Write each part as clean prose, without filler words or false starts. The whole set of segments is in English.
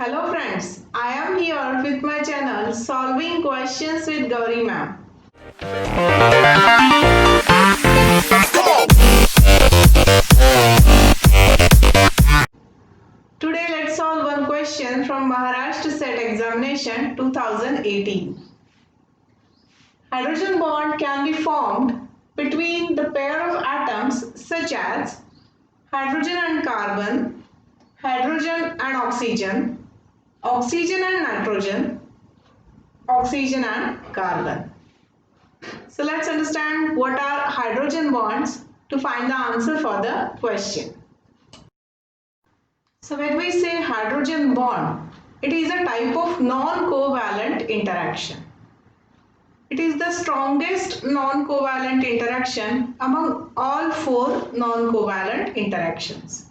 Hello friends, I am here with my channel Solving Questions with Gauri Ma'am. Today let's solve one question from Maharashtra Set Examination 2018. Hydrogen bond can be formed between the pair of atoms such as hydrogen and carbon, hydrogen and oxygen, oxygen and nitrogen, oxygen and carbon. So let's understand what are hydrogen bonds to find the answer for the question. So when we say hydrogen bond, it is a type of non-covalent interaction. It is the strongest non-covalent interaction among all four non-covalent interactions.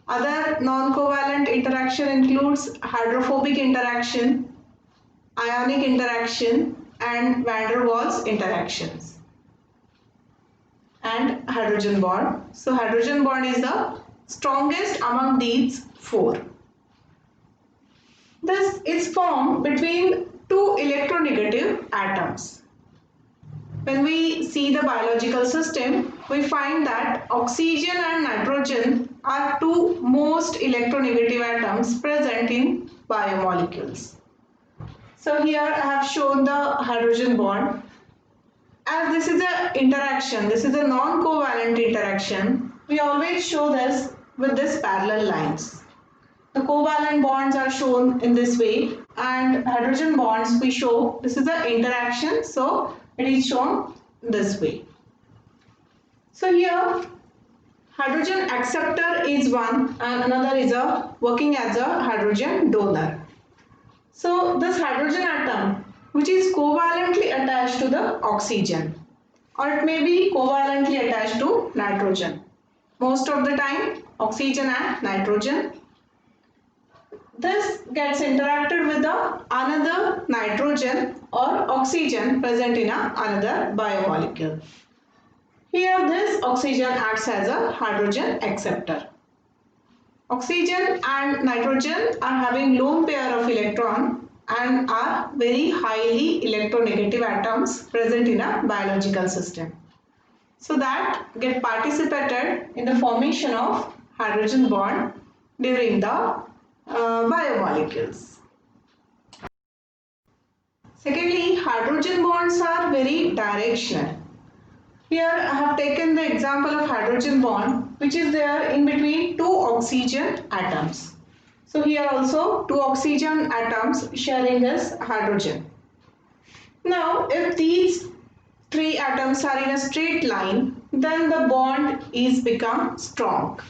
Other non-covalent interaction includes hydrophobic interaction, ionic interaction, and van der Waals interactions, and hydrogen bond. So hydrogen bond is the strongest among these four. This is formed between two electronegative atoms. When we see the biological system, we find that oxygen and nitrogen are two most electronegative atoms present in biomolecules. So here I have shown the hydrogen bond. As this is an interaction, this is a non-covalent interaction, we always show this with these parallel lines. The covalent bonds are shown in this way, and hydrogen bonds we show, this is an interaction, so it is shown this way. So here hydrogen acceptor is one and another is working as a hydrogen donor. So this hydrogen atom which is covalently attached to the oxygen, or it may be covalently attached to nitrogen. Most of the time oxygen and nitrogen. This gets interacted with another nitrogen or oxygen present in another biomolecule. Here this oxygen acts as a hydrogen acceptor. Oxygen and nitrogen are having lone pair of electron and are very highly electronegative atoms present in a biological system. So that get participated in the formation of hydrogen bond during the biomolecules. Secondly, hydrogen bonds are very directional. Here I have taken the example of hydrogen bond which is there in between two oxygen atoms. So here also two oxygen atoms sharing this hydrogen. Now if these three atoms are in a straight line, then the bond is become strong.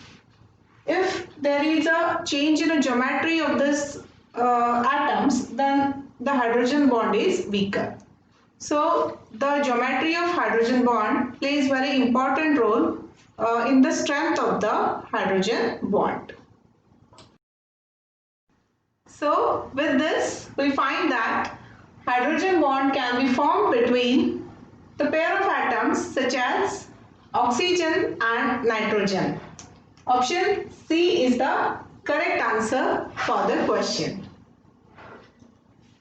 If there is a change in the geometry of this atoms, then the hydrogen bond is weaker. So the geometry of hydrogen bond plays very important role in the strength of the hydrogen bond. So with this we find that hydrogen bond can be formed between the pair of atoms such as oxygen and nitrogen. Option C is the correct answer for the question.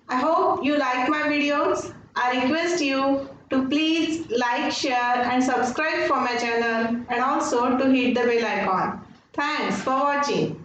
I hope you like my videos. I request you to please like, share and subscribe for my channel, and also to hit the bell icon. Thanks for watching.